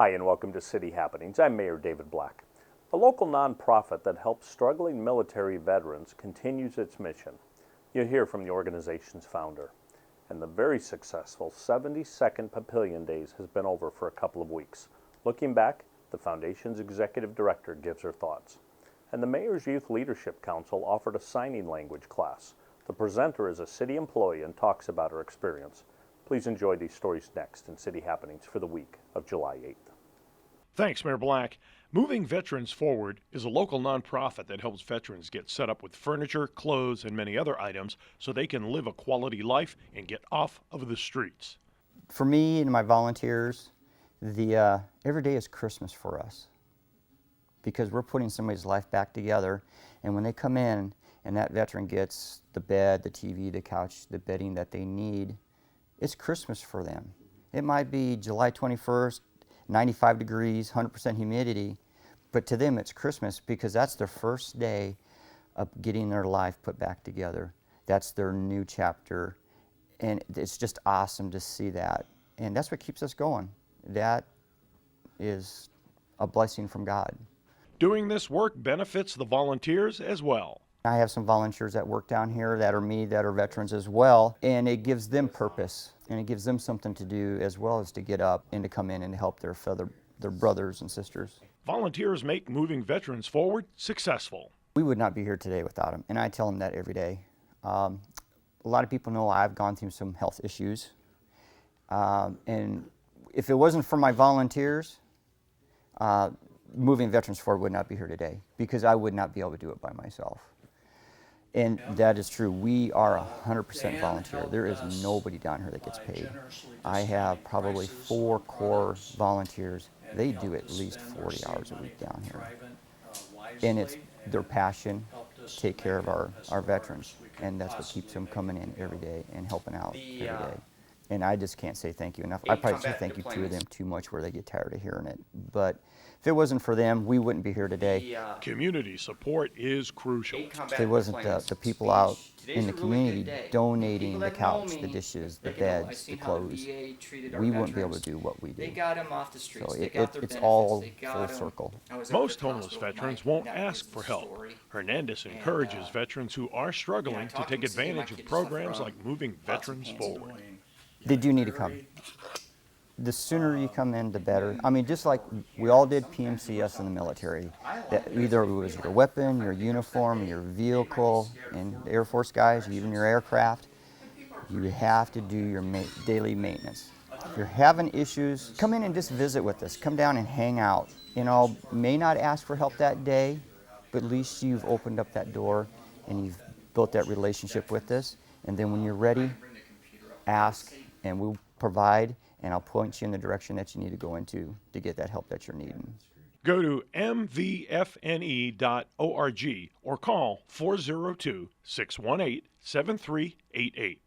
Hi, and welcome to City Happenings. I'm Mayor David Black. A local nonprofit that helps struggling military veterans continues its mission. You'll hear from the organization's founder. And the very successful 72nd Papillion Days has been over for a couple of weeks. Looking back, the Foundation's executive director gives her thoughts. And the Mayor's Youth Leadership Council offered a signing language class. The presenter is a city employee and talks about her experience. Please enjoy these stories next in City Happenings for the week of July 8th. Thanks, Mayor Black. Moving Veterans Forward is a local nonprofit that helps veterans get set up with furniture, clothes, and many other items so they can live a quality life and get off of the streets. For me and my volunteers, every day is Christmas for us because we're putting somebody's life back together. And when they come in and that veteran gets the bed, the TV, the couch, the bedding that they need, it's Christmas for them. It might be July 21st, 95 degrees, 100% humidity, but to them it's Christmas because that's their first day of getting their life put back together. That's their new chapter, and it's just awesome to see that. And that's what keeps us going. That is a blessing from God. Doing this work benefits the volunteers as well. I have some volunteers that work down here that are veterans as well, and it gives them purpose, and it gives them something to do as well as to get up and to come in and help their brothers and sisters. Volunteers make Moving Veterans Forward successful. We would not be here today without them, and I tell them that every day. A lot of people know I've gone through some health issues, and if it wasn't for my volunteers, Moving Veterans Forward would not be here today because I would not be able to do it by myself. And that is true. We are 100% volunteer. There is nobody down here that gets paid. I have probably 4 core volunteers. They do at least 40 hours a week down here. And it's their passion to take care of our veterans. And that's what keeps them coming in every day and helping out every day. And I just can't say thank you enough. I probably say thank you to them too much where they get tired of hearing it. But if it wasn't for them, we wouldn't be here today. Community support is crucial. If it wasn't the people out in the community donating the couch, the dishes, the beds, the clothes, we wouldn't be able to do what we do. They got them off the streets. So it's all full circle. Most homeless veterans won't ask for help. Hernandez encourages veterans who are struggling to take advantage of programs like Moving Veterans Forward. They do need to come. The sooner you come in, the better. I mean, just like we all did PMCS in the military, that either it was your weapon, your uniform, your vehicle, and the Air Force guys, even your aircraft, you have to do your daily maintenance. If you're having issues, come in and just visit with us. Come down and hang out. You know, may not ask for help that day, but at least you've opened up that door and you've built that relationship with us. And then when you're ready, ask and we'll provide, and I'll point you in the direction that you need to go into to get that help that you're needing. Go to mvfne.org or call 402-618-7388.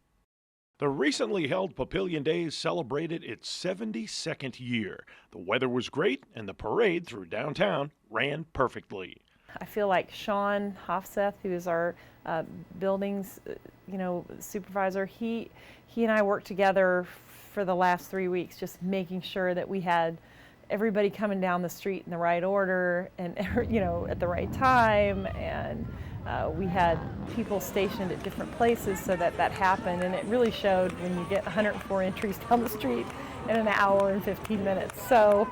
The recently held Papillion Days celebrated its 72nd year. The weather was great, and the parade through downtown ran perfectly. I feel like Sean Hofseth, who is our buildings, supervisor, he and I worked together for the last 3 weeks, just making sure that we had everybody coming down the street in the right order and at the right time, and we had people stationed at different places so that happened, and it really showed when you get 104 entries down the street in an hour and 15 minutes. So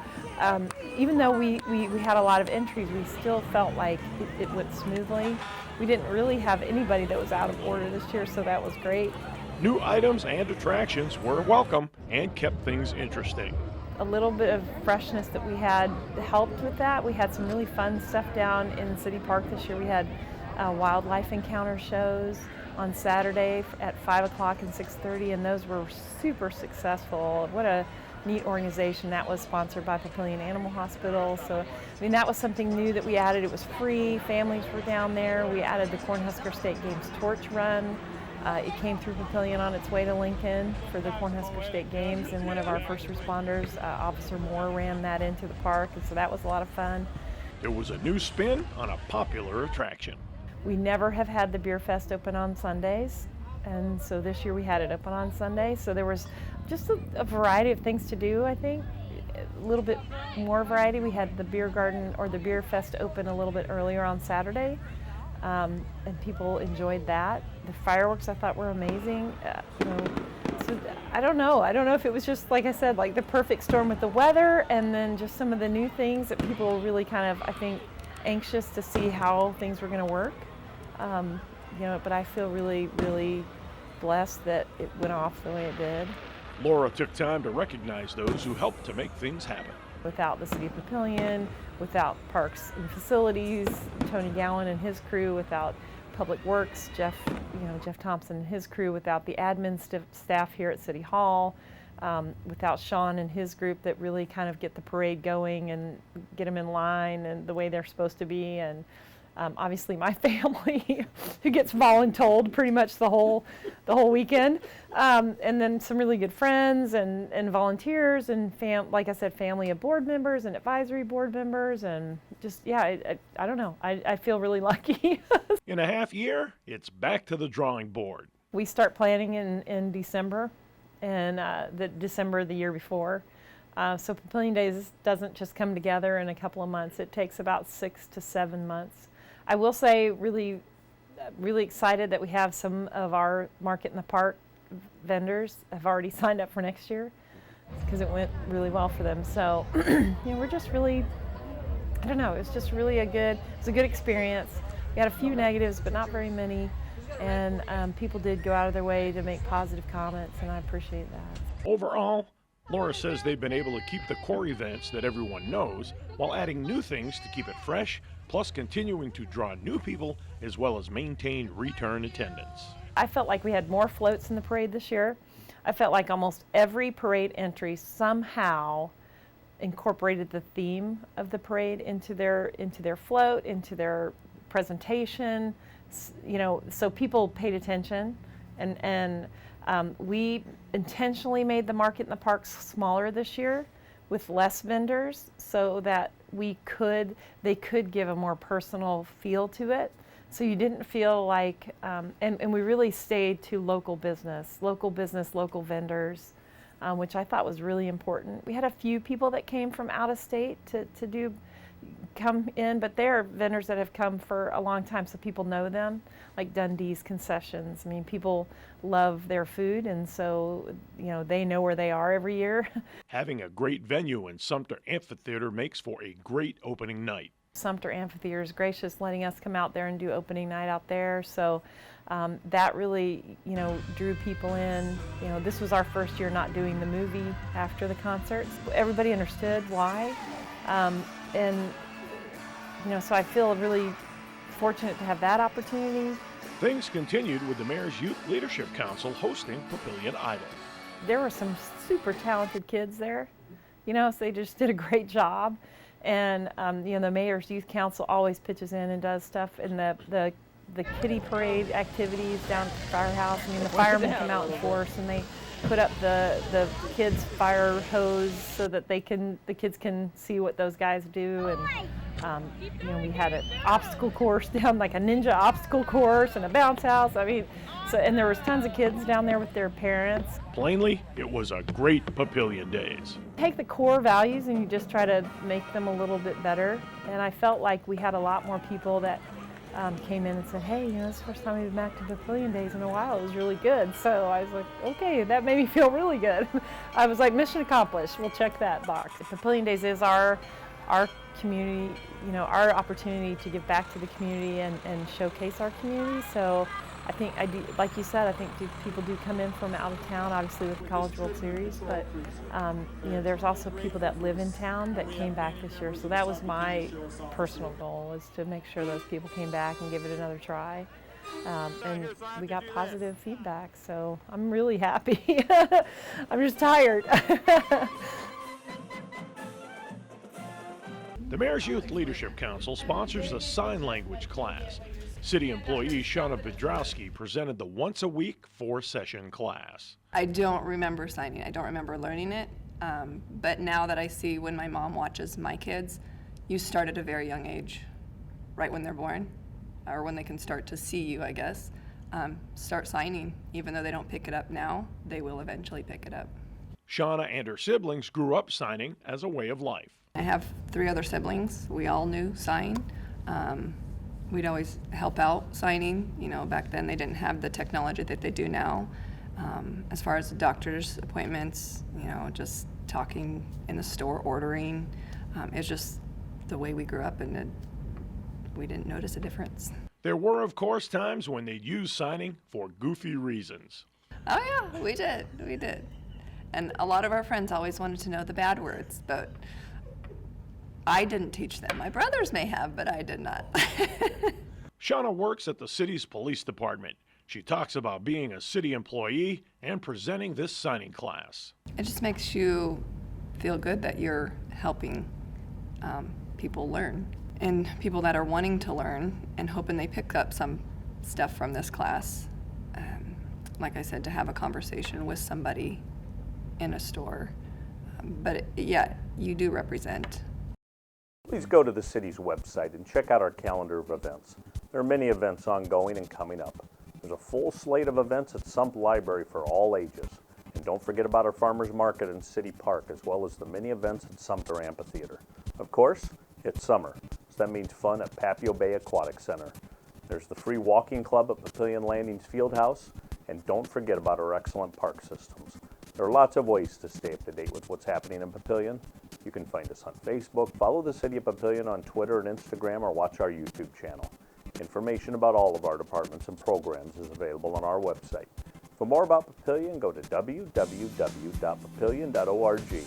even though we had a lot of entries, we still felt like it went smoothly. We didn't really have anybody that was out of order this year, so that was great. New items and attractions were welcome and kept things interesting. A little bit of freshness that we had helped with that. We had some really fun stuff down in City Park this year. We had wildlife encounter shows on Saturday at 5 o'clock and 6:30, and those were super successful. What a neat organization. That was sponsored by Papillion Animal Hospital. So, that was something new that we added. It was free. Families were down there. We added the Cornhusker State Games torch run. It came through Papillion on its way to Lincoln for the Cornhusker State Games, and one of our first responders, Officer Moore, ran that into the park, and so that was a lot of fun. It was a new spin on a popular attraction. We never have had the Beer Fest open on Sundays, and so this year we had it open on Sunday, so there was just a variety of things to do, I think, a little bit more variety. We had the beer garden or the beer fest open a little bit earlier on Saturday, and people enjoyed that. The fireworks I thought were amazing. So I don't know. I don't know if it was just, like I said, like the perfect storm with the weather, and then just some of the new things that people were really kind of, I think, anxious to see how things were going to work. But I feel really, really blessed that it went off the way it did. Laura took time to recognize those who helped to make things happen. Without the City of Papillion, without Parks and Facilities, Tony Gowan and his crew, without Public Works, Jeff Thompson and his crew, without the admin staff here at City Hall, without Sean and his group that really kind of get the parade going and get them in line and the way they're supposed to be, and obviously my family who gets voluntold pretty much the whole weekend, and then some really good friends and volunteers and like I said, family of board members and advisory board members, and just I don't know, I feel really lucky. In a half year, it's back to the drawing board. We start planning in December, and the December of the year before. So Papillion Days doesn't just come together in a couple of months. It takes about 6 to 7 months. I will say really excited that we have some of our Market in the Park vendors have already signed up for next year because it went really well for them. So we're just really, I don't know, it was just really a good experience. We had a few negatives, but not very many. And people did go out of their way to make positive comments, and I appreciate that. Overall, Laura says they've been able to keep the core events that everyone knows while adding new things to keep it fresh, plus continuing to draw new people as well as maintain return attendance. I felt like we had more floats in the parade this year. I felt like almost every parade entry somehow incorporated the theme of the parade into their float, into their presentation. So people paid attention, and we intentionally made the Market in the Parks smaller this year with less vendors so that they could give a more personal feel to it. So you didn't feel like, and we really stayed to local business, local vendors, which I thought was really important. We had a few people that came from out of state to come in, but they're vendors that have come for a long time, so people know them, like Dundee's Concessions. I mean, people love their food, and so they know where they are every year. Having a great venue in Sumter Amphitheater makes for a great opening night. Sumter Amphitheater is gracious letting us come out there and do opening night out there, so that really drew people in. This was our first year not doing the movie after the concerts. Everybody understood why. So I feel really fortunate to have that opportunity. Things continued with the Mayor's Youth Leadership Council hosting Papillion Idol. There were some super talented kids there, so they just did a great job. And the Mayor's Youth Council always pitches in and does stuff in the kiddie parade activities down at the firehouse. I mean, the firemen come out in force and they put up the kids' fire hose so that the kids can see what those guys do. And we had an obstacle course down, like a ninja obstacle course, and a bounce house. I mean, and there was tons of kids down there with their parents. Plainly, it was a great Papillion Days. Take the core values and you just try to make them a little bit better. And I felt like we had a lot more people that came in and said, hey, this is the first time we've been back to Papillion Days in a while. It was really good. So I was like, okay, that made me feel really good. I was like, mission accomplished. We'll check that box. Papillion Days is our community, our opportunity to give back to the community and showcase our community. So I think like you said, I think people do come in from out of town, obviously with the College World Series, but there's also people that live in town that came back this year. So that was my personal goal, is to make sure those people came back and give it another try. And we got positive feedback, so I'm really happy. I'm just tired. The Mayor's Youth Leadership Council sponsors a sign language class. City employee Shauna Bedrowski presented the once-a-week 4-session class. I don't remember signing. I don't remember learning it. But now that I see when my mom watches my kids, you start at a very young age, right when they're born, or when they can start to see you, I guess. Start signing. Even though they don't pick it up now, they will eventually pick it up. Shauna and her siblings grew up signing as a way of life. I have 3 other siblings. We all knew sign. We'd always help out signing. You know, back then they didn't have the technology that they do now. As far as doctor's appointments, you know, just talking in the store, ordering. It's just the way we grew up, and we didn't notice a difference. There were, of course, times when they'd use signing for goofy reasons. Oh yeah, we did. And a lot of our friends always wanted to know the bad words, but I didn't teach them. My brothers may have, but I did not. Shauna works at the city's police department. She talks about being a city employee and presenting this signing class. It just makes you feel good that you're helping people learn. And people that are wanting to learn and hoping they pick up some stuff from this class. Like I said, to have a conversation with somebody in a store. Yeah, you do represent. Please go to the city's website and check out our calendar of events. There are many events ongoing and coming up. There's a full slate of events at Sump Library for all ages. And don't forget about our Farmers Market in City Park, as well as the many events at Sumter Amphitheater. Of course, it's summer, so that means fun at Papio Bay Aquatic Center. There's the free walking club at Papillion Landings Fieldhouse, and don't forget about our excellent park systems. There are lots of ways to stay up to date with what's happening in Papillion. You can find us on Facebook, follow the City of Papillion on Twitter and Instagram, or watch our YouTube channel. Information about all of our departments and programs is available on our website. For more about Papillion, go to www.papillion.org.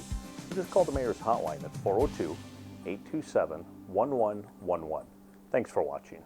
Just call the Mayor's Hotline at 402-827-1111. Thanks for watching.